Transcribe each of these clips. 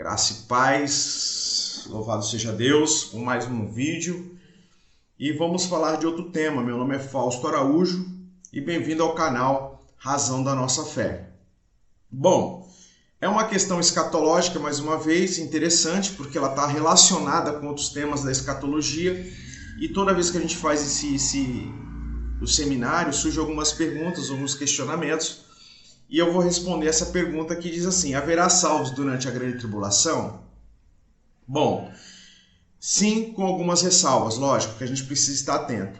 Graça e paz, louvado seja Deus, com mais um vídeo. E vamos falar de outro tema. Meu nome é Fausto Araújo e bem-vindo ao canal Razão da Nossa Fé. Bom, é uma questão escatológica, mais uma vez, interessante, porque ela está relacionada com outros temas da escatologia. E toda vez que a gente faz o seminário, surgem algumas perguntas, alguns questionamentos. E eu vou responder essa pergunta que diz assim: haverá salvos durante a grande tribulação? Bom, sim, com algumas ressalvas, lógico, que a gente precisa estar atento.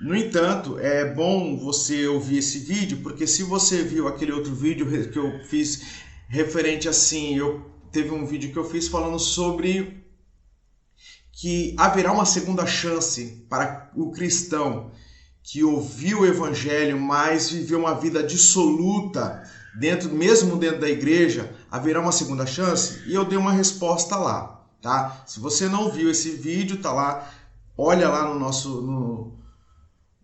No entanto, é bom você ouvir esse vídeo, porque se você viu aquele outro vídeo que eu fiz referente assim, teve um vídeo que eu fiz falando sobre que haverá uma segunda chance para o cristão que ouviu o evangelho, mas viveu uma vida dissoluta, mesmo dentro da igreja, haverá uma segunda chance? E eu dei uma resposta lá, tá? Se você não viu esse vídeo, tá lá, olha lá no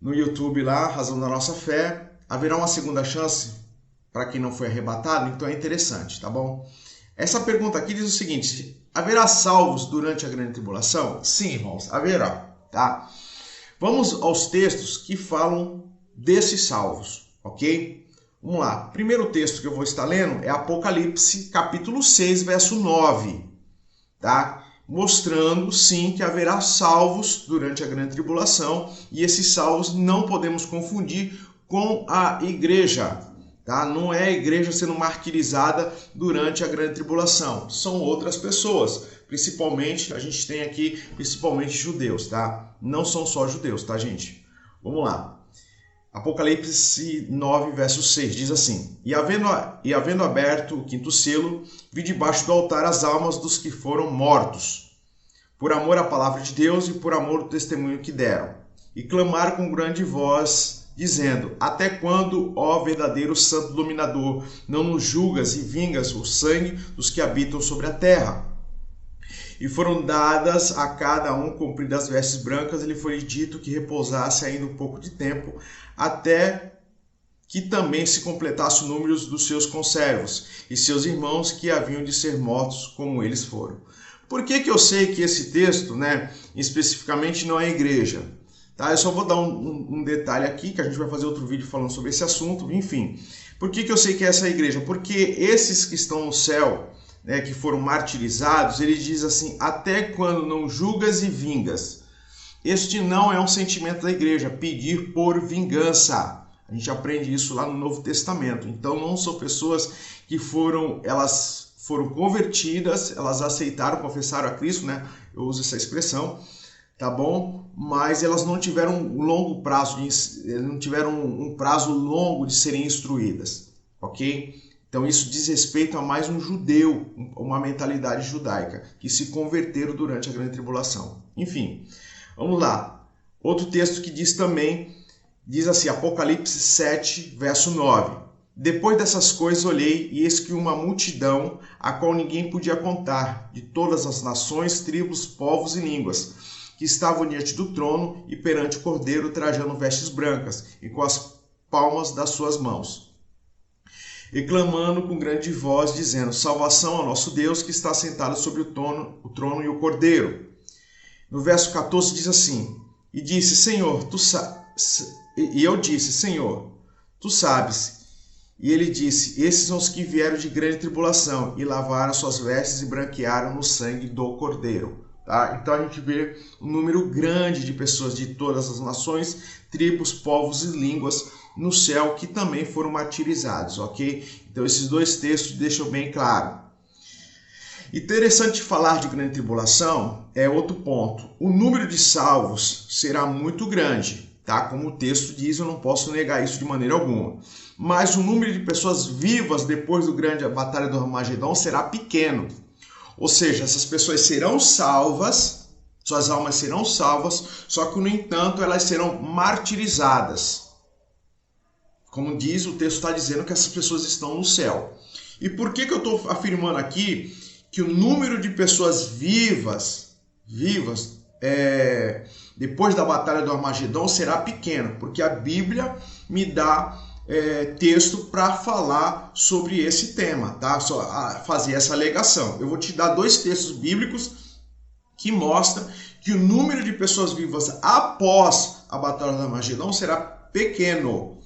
YouTube lá, Razão da Nossa Fé. Haverá uma segunda chance para quem não foi arrebatado? Então é interessante, tá bom? Essa pergunta aqui diz o seguinte: haverá salvos durante a grande tribulação? Sim, irmãos, haverá, tá? Vamos aos textos que falam desses salvos, ok? Vamos lá. O primeiro texto que eu vou estar lendo é Apocalipse, capítulo 6, verso 9, tá? Mostrando, sim, que haverá salvos durante a grande tribulação, e esses salvos não podemos confundir com a igreja, tá? Não é a igreja sendo martirizada durante a grande tribulação, são outras pessoas. Principalmente, a gente tem aqui, principalmente judeus, tá? Não são só judeus, tá, gente? Vamos lá. Apocalipse 9, verso 6, diz assim: E havendo aberto o quinto selo, vi debaixo do altar as almas dos que foram mortos, por amor à palavra de Deus e por amor ao testemunho que deram. E clamaram com grande voz, dizendo: Até quando, ó verdadeiro santo dominador, não nos julgas e vingas o sangue dos que habitam sobre a terra? E foram dadas a cada um compridas vestes brancas, e lhe foi dito que repousasse ainda um pouco de tempo, até que também se completasse o número dos seus conservos, e seus irmãos que haviam de ser mortos como eles foram. Por que eu sei que esse texto, especificamente não é a igreja? Tá? Eu só vou dar um detalhe aqui, que a gente vai fazer outro vídeo falando sobre esse assunto, enfim. Por que eu sei que essa é a igreja? Porque esses que estão no céu, que foram martirizados, ele diz assim: até quando não julgas e vingas. Este não é um sentimento da igreja, pedir por vingança. A gente aprende isso lá no Novo Testamento. Então não são pessoas que elas foram convertidas, elas aceitaram, confessaram a Cristo, eu uso essa expressão, tá bom? Mas elas não tiveram um longo prazo, não tiveram um prazo longo de serem instruídas, ok? Então isso diz respeito a mais um judeu, uma mentalidade judaica, que se converteram durante a grande tribulação. Enfim, vamos lá. Outro texto que diz assim, Apocalipse 7, verso 9. Depois dessas coisas olhei, e eis que uma multidão, a qual ninguém podia contar, de todas as nações, tribos, povos e línguas, que estavam diante do trono e perante o Cordeiro, trajando vestes brancas, e com as palmas das suas mãos, e clamando com grande voz, dizendo: salvação ao nosso Deus, que está sentado sobre o trono e o Cordeiro. No verso 14 diz assim: E disse, Senhor, e eu disse, Senhor, tu sabes. E ele disse: esses são os que vieram de grande tribulação, e lavaram suas vestes e branquearam no sangue do Cordeiro. Tá? Então a gente vê um número grande de pessoas de todas as nações, tribos, povos e línguas no céu que também foram martirizados, ok? Então esses dois textos deixam bem claro. Interessante falar de grande tribulação é outro ponto. O número de salvos será muito grande, tá? Como o texto diz, eu não posso negar isso de maneira alguma. Mas o número de pessoas vivas depois da grande batalha do Armagedon será pequeno. Ou seja, essas pessoas serão salvas, suas almas serão salvas, só que, no entanto, elas serão martirizadas. Como diz, o texto está dizendo que essas pessoas estão no céu. E por que eu estou afirmando aqui que o número de pessoas vivas depois da batalha do Armagedon será pequeno? Porque a Bíblia me dá texto para falar sobre esse tema, tá? Só fazer essa alegação. Eu vou te dar 2 textos bíblicos que mostram que o número de pessoas vivas após a Batalha do Armagedon será pequeno,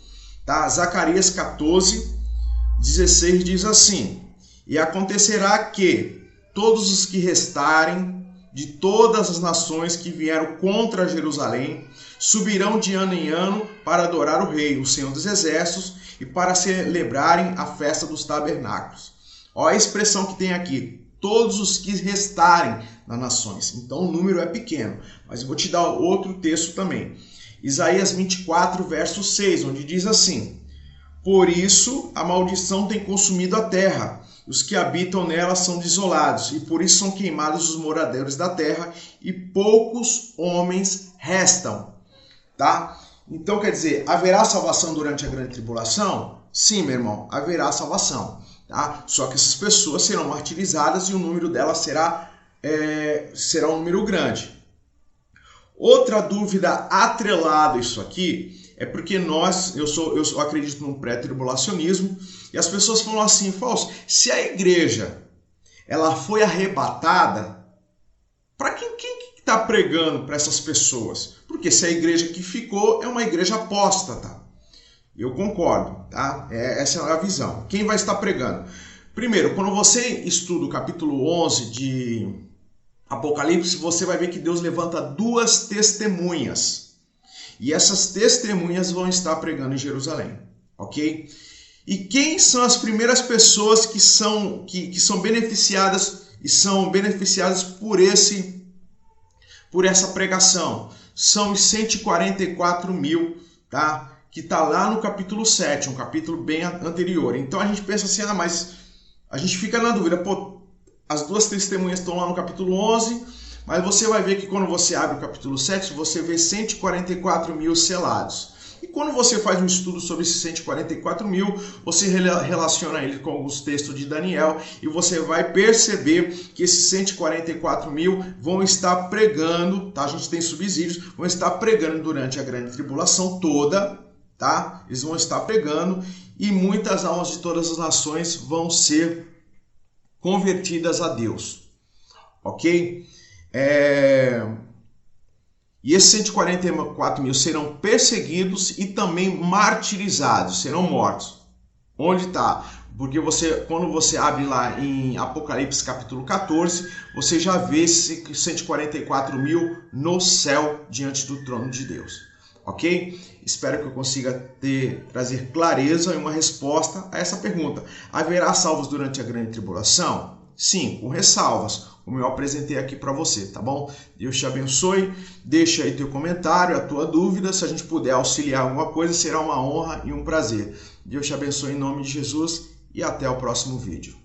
tá? Zacarias 14:16 diz assim: e acontecerá que todos os que restarem de todas as nações que vieram contra Jerusalém subirão de ano em ano para adorar o Rei, o Senhor dos Exércitos, e para celebrarem a festa dos tabernáculos. Olha a expressão que tem aqui: todos os que restarem nas nações. Então o número é pequeno. Mas eu vou te dar outro texto também. Isaías 24, verso 6, onde diz assim: por isso a maldição tem consumido a terra, os que habitam nela são desolados, e por isso são queimados os moradores da terra, e poucos homens restam. Tá? Então, quer dizer, haverá salvação durante a grande tribulação? Sim, meu irmão, haverá salvação. Tá? Só que essas pessoas serão martirizadas e o número delas será um número grande. Outra dúvida atrelada a isso aqui é porque eu acredito no pré-tribulacionismo, e as pessoas falam assim: Fausto, se a igreja ela foi arrebatada, para quem está pregando para essas pessoas? Porque se a igreja que ficou é uma igreja apóstata. Eu concordo, tá? Essa é a visão. Quem vai estar pregando? Primeiro, quando você estuda o capítulo 11 de Apocalipse, você vai ver que Deus levanta 2 testemunhas. E essas testemunhas vão estar pregando em Jerusalém, ok? E quem são as primeiras pessoas que são beneficiadas e são beneficiadas por essa pregação? São os 144 mil, tá? Que está lá no capítulo 7, um capítulo bem anterior. Então a gente pensa assim, mas a gente fica na dúvida, pô, as 2 testemunhas estão lá no capítulo 11, mas você vai ver que quando você abre o capítulo 7, você vê 144 mil selados. E quando você faz um estudo sobre esses 144 mil, você relaciona ele com alguns textos de Daniel e você vai perceber que esses 144 mil vão estar pregando, tá? A gente tem subsídios, vão estar pregando durante a grande tribulação toda, tá? Eles vão estar pregando e muitas almas de todas as nações vão ser convertidas a Deus, ok? E esses 144 mil serão perseguidos e também martirizados, serão mortos. Onde está? Porque quando você abre lá em Apocalipse capítulo 14, você já vê esses 144 mil no céu diante do trono de Deus. Ok? Espero que eu consiga trazer clareza e uma resposta a essa pergunta. Haverá salvos durante a grande tribulação? Sim, com ressalvas, como eu apresentei aqui para você, tá bom? Deus te abençoe, deixa aí teu comentário, a tua dúvida, se a gente puder auxiliar em alguma coisa, será uma honra e um prazer. Deus te abençoe em nome de Jesus e até o próximo vídeo.